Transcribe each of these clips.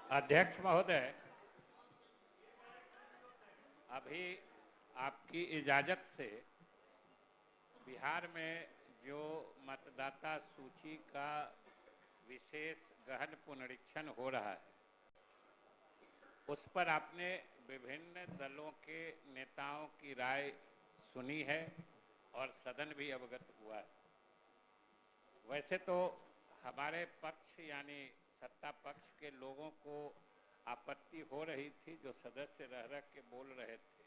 अध्यक्ष महोदय, अभी आपकी इजाजत से बिहार में जो मतदाता सूची का विशेष गहन पुनरीक्षण हो रहा है, उस पर आपने विभिन्न दलों के नेताओं की राय सुनी है और सदन भी अवगत हुआ है। वैसे तो हमारे पक्ष यानी सत्ता पक्ष के लोगों को आपत्ति हो रही थी, जो सदस्य रह रह के बोल रहे थे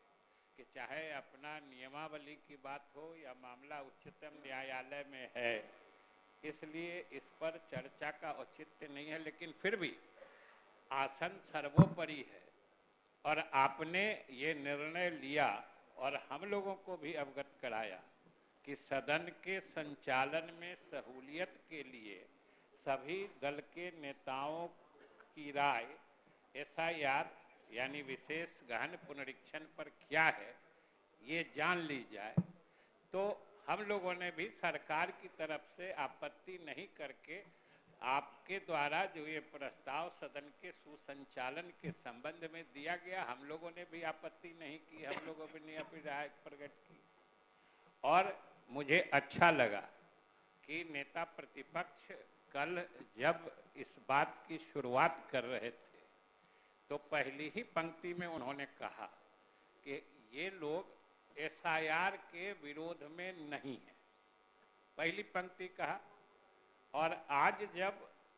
कि चाहे अपना नियमावली की बात हो या मामला उच्चतम न्यायालय में है, इसलिए इस पर चर्चा का औचित्य नहीं है। लेकिन फिर भी आसन सर्वोपरि है और आपने ये निर्णय लिया और हम लोगों को भी अवगत कराया कि सदन के संचालन में सहूलियत के लिए सभी दल के नेताओं की राय एसआईआर यानी विशेष गहन पुनरीक्षण पर क्या है ये जान ली जाए। तो हम लोगों ने भी सरकार की तरफ से आपत्ति नहीं करके आपके द्वारा जो ये प्रस्ताव सदन के सुसंचालन के संबंध में दिया गया, हम लोगों ने भी आपत्ति नहीं की, हम लोगों ने अपनी राय प्रकट की। और मुझे अच्छा लगा कि नेता प्रतिपक्ष कल जब इस बात की शुरुआत कर रहे थे तो पहली ही पंक्ति में उन्होंने कहा कि ये लोग एसआईआर के विरोध में नहीं है, पहली पंक्ति कहा। और आज जब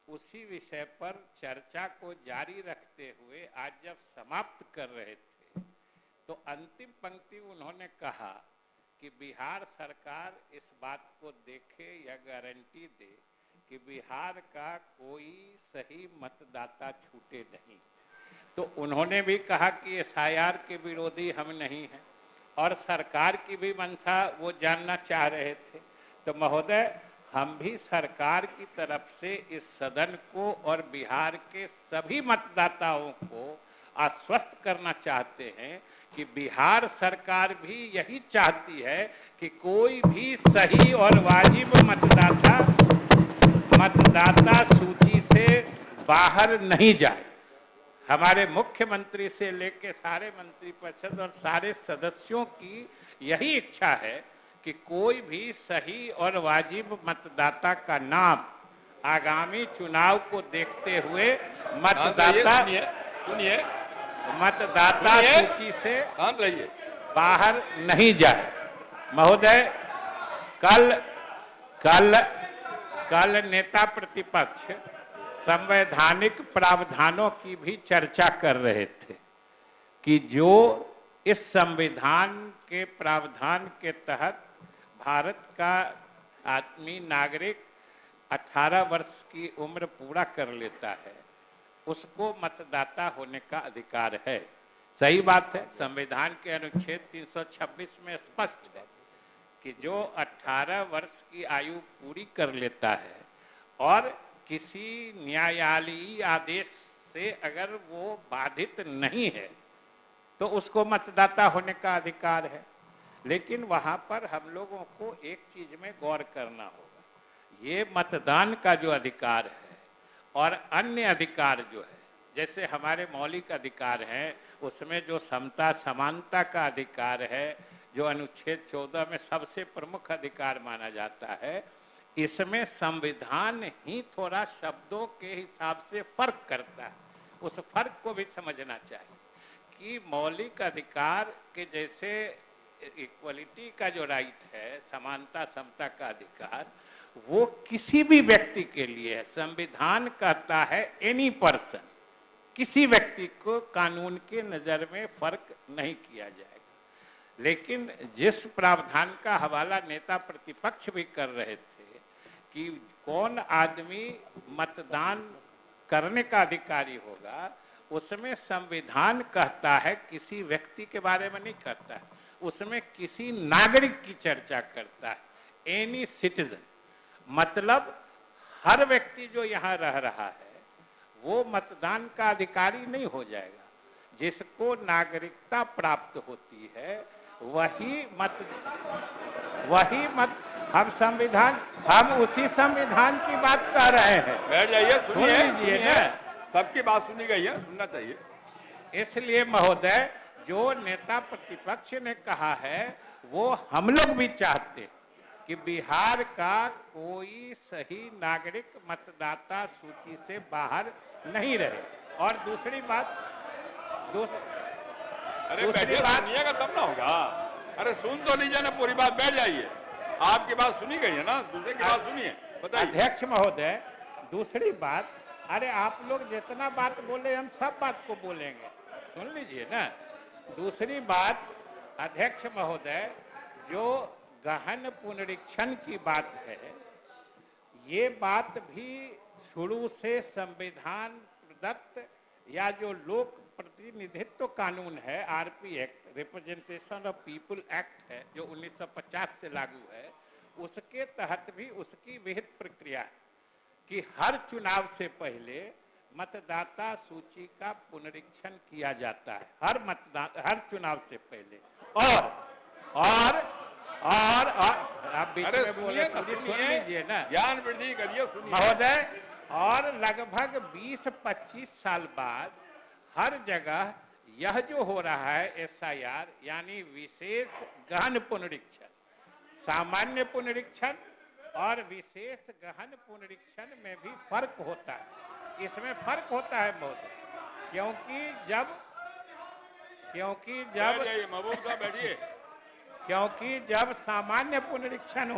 उसी विषय पर चर्चा को जारी रखते हुए आज जब समाप्त कर रहे थे तो अंतिम पंक्ति उन्होंने कहा कि बिहार सरकार इस बात को देखे या गारंटी दे कि बिहार का कोई सही मतदाता छूटे नहीं। तो उन्होंने भी कहा कि एसआईआर के विरोधी हम नहीं हैं और सरकार की भी मंशा वो जानना चाह रहे थे। तो महोदय, हम भी सरकार की तरफ से इस सदन को और बिहार के सभी मतदाताओं को आश्वस्त करना चाहते हैं कि बिहार सरकार भी यही चाहती है कि कोई भी सही और वाजिब मतदाता सूची से बाहर नहीं जाए। हमारे मुख्यमंत्री से लेकर सारे मंत्री परिषद और सारे सदस्यों की यही इच्छा है कि कोई भी सही और वाजिब मतदाता का नाम आगामी चुनाव को देखते हुए मतदाता सूची से बाहर नहीं जाए। महोदय, कल नेता प्रतिपक्ष संवैधानिक प्रावधानों की भी चर्चा कर रहे थे कि जो इस संविधान के प्रावधान के तहत भारत का आदमी नागरिक 18 वर्ष की उम्र पूरा कर लेता है, उसको मतदाता होने का अधिकार है। सही बात है, संविधान के अनुच्छेद 326 में स्पष्ट है कि जो 18 वर्ष की आयु पूरी कर लेता है और किसी न्यायालयीय आदेश से अगर वो बाधित नहीं है तो उसको मतदाता होने का अधिकार है। लेकिन वहां पर हम लोगों को एक चीज में गौर करना होगा, ये मतदान का जो अधिकार है और अन्य अधिकार जो है, जैसे हमारे मौलिक अधिकार हैं, उसमें जो समता समानता का अधिकार है, जो अनुच्छेद 14 में सबसे प्रमुख अधिकार माना जाता है, इसमें संविधान ही थोड़ा शब्दों के हिसाब से फर्क करता है। उस फर्क को भी समझना चाहिए कि मौलिक अधिकार के जैसे इक्वलिटी का जो राइट है, समानता समता का अधिकार, वो किसी भी व्यक्ति के लिए है। संविधान कहता है एनी पर्सन, किसी व्यक्ति को कानून के नजर में फर्क नहीं किया जाएगा। लेकिन जिस प्रावधान का हवाला नेता प्रतिपक्ष भी कर रहे थे कि कौन आदमी मतदान करने का अधिकारी होगा, उसमें संविधान कहता है, किसी व्यक्ति के बारे में नहीं कहता है, उसमें किसी नागरिक की चर्चा करता है, एनी सिटीजन। मतलब हर व्यक्ति जो यहाँ रह रहा है वो मतदान का अधिकारी नहीं हो जाएगा। जिसको नागरिकता प्राप्त होती है वही हम उसी संविधान की बात कर रहे हैं। बैठ जाइए, सुन लीजिए ना, सबकी बात सुनी गई है, सुनना चाहिए। इसलिए महोदय जो नेता प्रतिपक्ष ने कहा है वो हम लोग भी चाहते कि बिहार का कोई सही नागरिक मतदाता सूची से बाहर नहीं रहे। और दूसरी बात अरे बैठिए, सुनिएगा तब ना होगा। अरे सुन तो लीजिए ना, पूरी बात, बैठ जाइए। आपकी बात सुनी गई है ना, दूसरे की बात सुनिए, बताइए। अध्यक्ष महोदय दूसरी बात, अरे आप लोग जितना बात बोले हम सब बात को बोलेंगे, सुन लीजिए ना। दूसरी बात अध्यक्ष महोदय, जो गहन पुनरीक्षण की बात है, ये बात भी शुरू से संविधान प्रदत्त या जो लोक प्रतिनिधित्व कानून है, RP act, representation of people act है, जो 1950 से लागू है, उसके तहत भी उसकी विहित प्रक्रिया है कि हर चुनाव से पहले मतदाता सूची का पुनरीक्षण किया जाता है, हर चुनाव से पहले। और आप बीच में बोले तो सुन लीजिए ना, ज्ञान वृद्धि करिए, सुनिए महोदय। और लगभग 20-25 साल बाद हर जगह यह जो हो रहा है एसआईआर, यानी विशेष गहन पुनरीक्षण, सामान्य पुनरीक्षण और विशेष गहन पुनरीक्षण में भी फर्क होता है। इसमें फर्क होता है महोदय, क्योंकि जब सामान्य पुनरीक्षण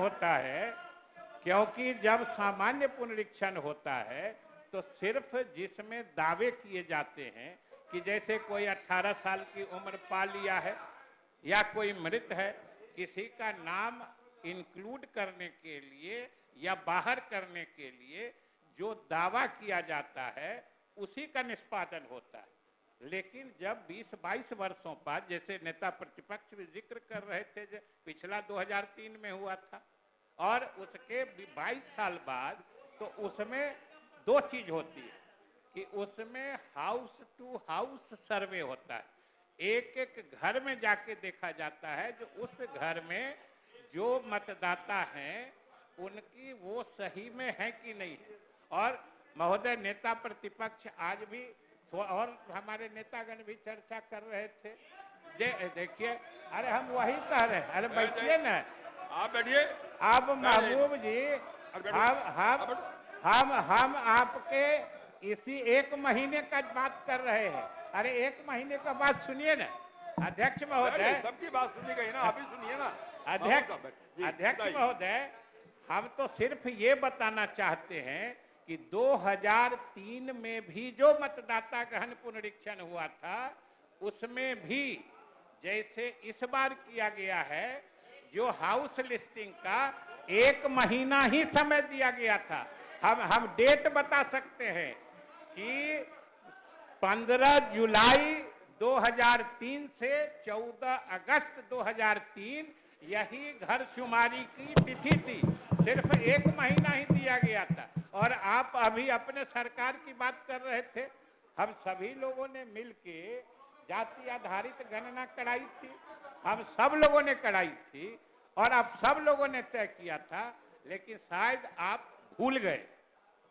होता है, तो सिर्फ जिसमें दावे किए जाते हैं कि जैसे कोई 18 साल की उम्र पा लिया है या कोई मृत है, किसी का नाम इंक्लूड करने के लिए या बाहर करने के लिए जो दावा किया जाता है उसी का निष्पादन होता है। लेकिन जब 20-22 वर्षों बाद, जैसे नेता प्रतिपक्ष भी जिक्र कर रहे थे, जो पिछला 2003 में हुआ था, और उसके 22 साल बाद, तो उसमें दो चीज होती है कि उसमें हाउस टू हाउस सर्वे होता है, एक एक घर में जाके देखा जाता है जो उस घर में जो मतदाता हैं उनकी वो सही में है कि नहीं है। और महोदय नेता प्रतिपक्ष आज भी और हमारे नेतागण भी चर्चा कर रहे थे, देखिए, अरे हम वही कह रहे हैं, अरे बैठिए ना, आप बैठिए। आप महबूब जी, हम आपके इसी 1 महीने का बात कर रहे हैं। अरे 1 महीने का बात सुनिए ना अध्यक्ष महोदय, सबकी बात सुनी गई ना, अभी सुनिए ना अध्यक्ष महोदय। हम तो सिर्फ ये बताना चाहते हैं कि 2003 में भी जो मतदाता गहन पुनरीक्षण हुआ था, उसमें भी जैसे इस बार किया गया है, जो हाउस लिस्टिंग का 1 महीना ही समय दिया गया था। हम डेट बता सकते हैं कि 15 जुलाई 2003 से 14 अगस्त 2003 यही घर शुमारी की तिथि थी, सिर्फ 1 महीना ही दिया गया था। और आप अभी अपने सरकार की बात कर रहे थे, हम सभी लोगों ने मिलके जाति आधारित गणना कराई थी, हम सब लोगों ने कराई थी और आप सब लोगों ने तय किया था। लेकिन शायद आप भूल गए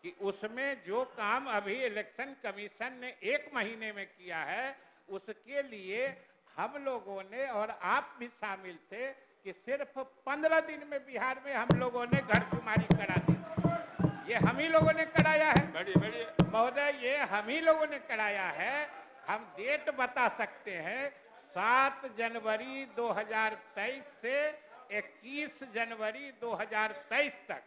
कि उसमें जो काम अभी इलेक्शन कमीशन ने 1 महीने में किया है, उसके लिए हम लोगों ने, और आप भी शामिल थे, कि सिर्फ 15 दिन में बिहार में हम लोगों ने घर शुमारी करा दी। ये हम ही लोगों ने कराया है महोदय, ये हम ही लोगों ने कराया है। हम डेट बता सकते हैं, 7 जनवरी 2023 से 21 जनवरी 2023 तक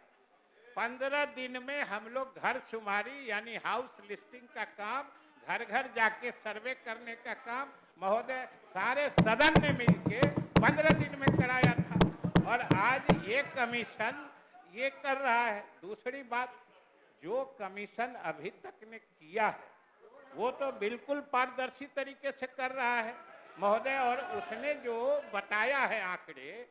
15 दिन में हम लोग घर शुमारी यानी हाउस लिस्टिंग का काम, घर घर जाके सर्वे करने का काम महोदय सारे सदन ने मिलके 15 दिन में कराया था। और आज ये कमीशन ये कर रहा है। दूसरी बात, जो कमीशन अभी तक ने किया है वो तो बिल्कुल पारदर्शी तरीके से कर रहा है महोदय, और उसने जो बताया है आंकड़े,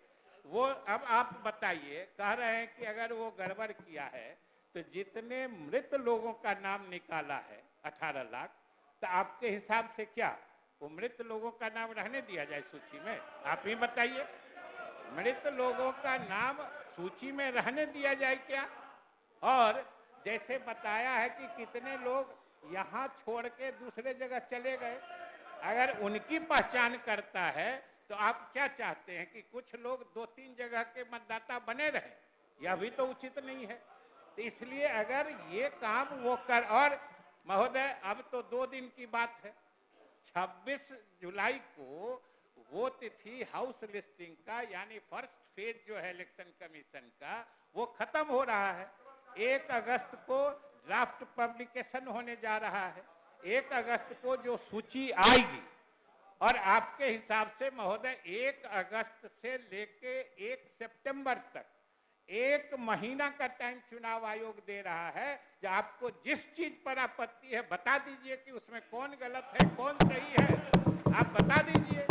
वो अब आप बताइए, कह रहे हैं कि अगर वो गड़बड़ किया है तो जितने मृत लोगों का नाम निकाला है 18 लाख, तो आपके हिसाब से क्या वो मृत लोगों का नाम रहने दिया जाए सूची में? आप ही बताइए, मृत लोगों का नाम सूची में रहने दिया जाए क्या? और जैसे बताया है कि कितने लोग यहाँ छोड़ के दूसरे जगह चले गए। अगर उनकी पहचान करता है तो आप क्या चाहते हैं कि कुछ लोग 2-3 जगह के मतदाता बने रहे? यह भी तो उचित नहीं है। तो इसलिए अगर ये काम वो कर, और महोदय अब तो 2 दिन की बात है, 26 जुलाई को वो तिथि हाउस लिस्टिंग का यानी फर्स्ट फेज जो है इलेक्शन कमीशन का वो खत्म हो रहा है। 1 अगस्त को ड्राफ्ट पब्लिकेशन होने जा रहा है। 1 अगस्त को जो सूची आएगी, और आपके हिसाब से महोदय 1 अगस्त से लेके 1 सितंबर तक 1 महीना का टाइम चुनाव आयोग दे रहा है। जो आपको जिस चीज पर आपत्ति है बता दीजिए कि उसमें कौन गलत है कौन सही है, आप बता दीजिए।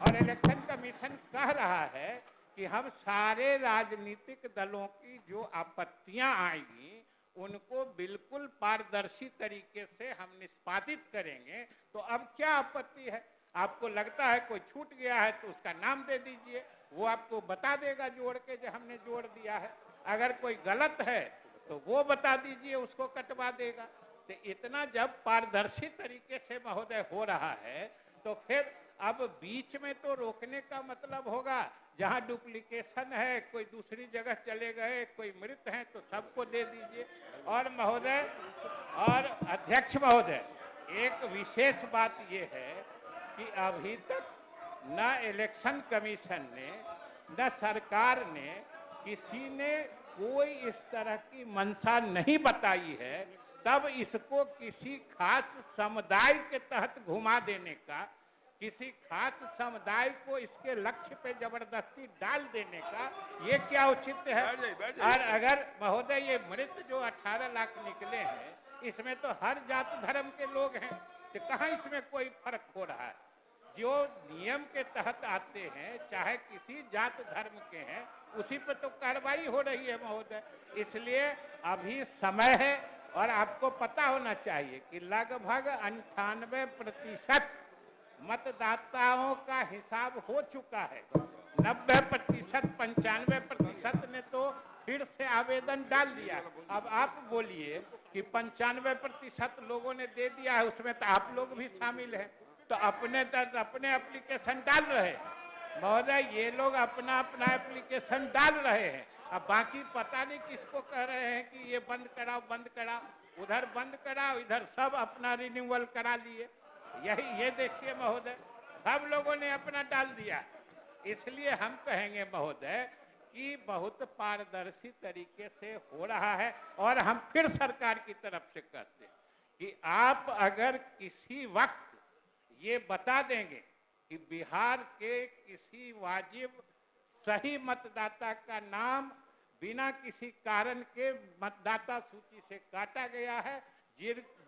और इलेक्शन कमीशन कह रहा है कि हम सारे राजनीतिक दलों की जो आपत्तियां आएंगी उनको बिल्कुल पारदर्शी तरीके से हम निष्पादित करेंगे। तो अब क्या आपत्ति है? आपको लगता है कोई छूट गया है तो उसका नाम दे दीजिए, वो आपको बता देगा जोड़ के जो हमने जोड़ दिया है। अगर कोई गलत है तो वो बता दीजिए, उसको कटवा देगा। तो इतना जब पारदर्शी तरीके से महोदय हो रहा है तो फिर अब बीच में तो रोकने का मतलब होगा जहां डुप्लीकेशन है, कोई दूसरी जगह चले गए, कोई मृत हैं तो सबको दे दीजिए। और महोदय और अध्यक्ष महोदय, एक विशेष बात ये है कि अभी तक न इलेक्शन कमीशन ने न सरकार ने किसी ने कोई इस तरह की मंशा नहीं बताई है, तब इसको किसी खास समुदाय के तहत घुमा देने का, किसी खास समुदाय को इसके लक्ष्य पे जबरदस्ती डाल देने का ये क्या उचित है? और अगर महोदय ये मृत जो 18 लाख निकले हैं इसमें तो हर जात धर्म के लोग हैं, तो कहाँ इसमें कोई फर्क हो रहा है? जो नियम के तहत आते हैं चाहे किसी जात धर्म के हैं उसी पर तो कार्रवाई हो रही है महोदय। इसलिए अभी समय है और आपको पता होना चाहिए कि लगभग 98% मतदाताओं का हिसाब हो चुका है। 90%, 95% ने तो फिर से आवेदन डाल दिया। अब आप बोलिए कि 95% लोगों ने दे दिया है, उसमें तो आप लोग भी शामिल हैं, तो अपने एप्लीकेशन डाल रहे हैं महोदय। ये लोग अपना अपना एप्लीकेशन डाल रहे हैं, अब बाकी पता नहीं किसको कह रहे हैं कि ये बंद कराओ बंद कराओ, उधर बंद कराओ इधर सब अपना रिन्यूअल करा लिए। यही ये देखिए महोदय, सब लोगों ने अपना डाल दिया। इसलिए हम कहेंगे महोदय कि बहुत पारदर्शी तरीके से हो रहा है। और हम फिर सरकार की तरफ से कहते हैं कि आप अगर किसी वक्त ये बता देंगे कि बिहार के किसी वाजिब सही मतदाता का नाम बिना किसी कारण के मतदाता सूची से काटा गया है,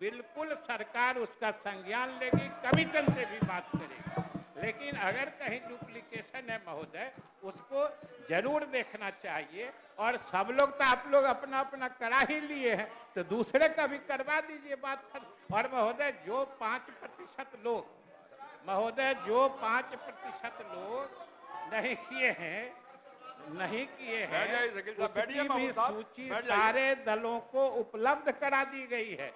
बिल्कुल सरकार उसका संज्ञान लेगी, कमीशन से भी बात करेगी। लेकिन अगर कहीं डुप्लीकेशन है महोदय उसको जरूर देखना चाहिए। और सब लोग तो आप लोग अपना अपना करा ही लिए हैं, तो दूसरे का भी करवा दीजिए बात कर। और महोदय जो 5% लोग नहीं किए हैं उसकी भी सूची सारे दलों को उपलब्ध करा दी गई है।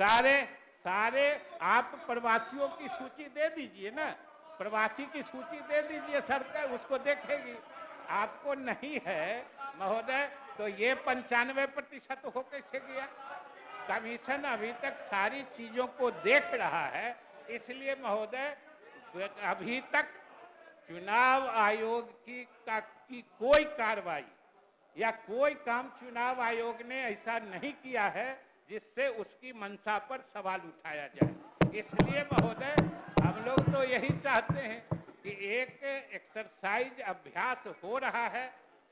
सारे आप प्रवासियों की सूची दे दीजिए ना, प्रवासी की सूची दे दीजिए, सरकार उसको देखेगी। आपको नहीं है महोदय तो ये 95% हो कैसे गया? कमीशन अभी तक सारी चीजों को देख रहा है। इसलिए महोदय अभी तक चुनाव आयोग की कोई कार्रवाई या कोई काम चुनाव आयोग ने ऐसा नहीं किया है जिससे उसकी मंशा पर सवाल उठाया जाए। इसलिए महोदय हम लोग तो यही चाहते हैं कि एक एक्सरसाइज अभ्यास हो रहा है,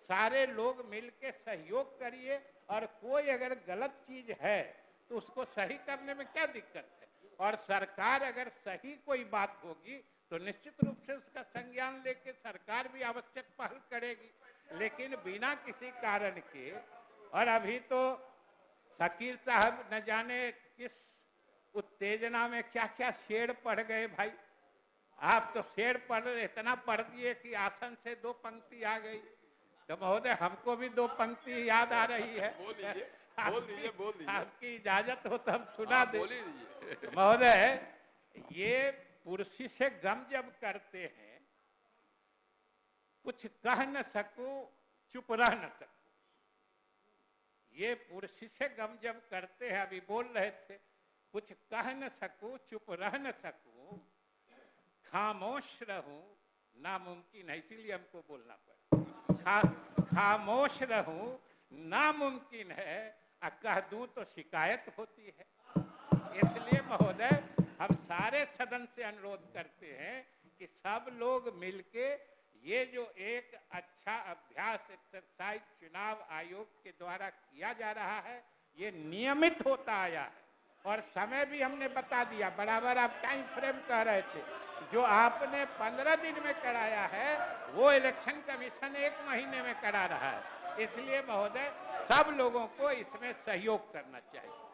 सारे लोग मिलकर सहयोग करिए, और कोई अगर गलत चीज है तो उसको सही करने में क्या दिक्कत है। और सरकार अगर सही कोई बात होगी तो निश्चित रूप से उसका संज्ञान लेके सरकार भी आवश्यक पहल करेगी। लेकिन बिना किसी कारण के, और अभी तो शकील साहब न जाने किस उत्तेजना में क्या क्या शेर पढ़ गए भाई। आप तो शेर इतना पढ़ दिए कि आसन से 2 पंक्ति आ गई। तो महोदय हमको भी 2 पंक्ति याद आ रही है। बोल दीजिए, बोल दीजिए। आपकी इजाजत हो तो हम सुना हाँ, दे। बोल ही दीजिए। महोदय, ये पुरुषी से गम जब करते हैं, कुछ कह न सकूं, चुप रह न सकूं। ये पुरुषी से गम जब करते हैं, अभी बोल रहे थे, कुछ कह न सकूं, चुप रह न सकूं, खामोश रहूं नामुमकिन है, इसीलिए हमको बोलना पड़ा। खामोश रहूं नामुमकिन है, और कह दूं तो शिकायत होती है। इसलिए महोदय, हम सारे सदन से अनुरोध करते हैं कि सब लोग मिलके ये जो एक अच्छा अभ्यास, एक्सरसाइज चुनाव आयोग के द्वारा किया जा रहा है, ये नियमित होता आया है। और समय भी हमने बता दिया, बराबर आप टाइम फ्रेम कह रहे थे, जो आपने 15 दिन में कराया है, वो इलेक्शन कमीशन 1 महीने में करा रहा है। इसलिए महोदय, सब लोगों को इसमें सहयोग करना चाहिए।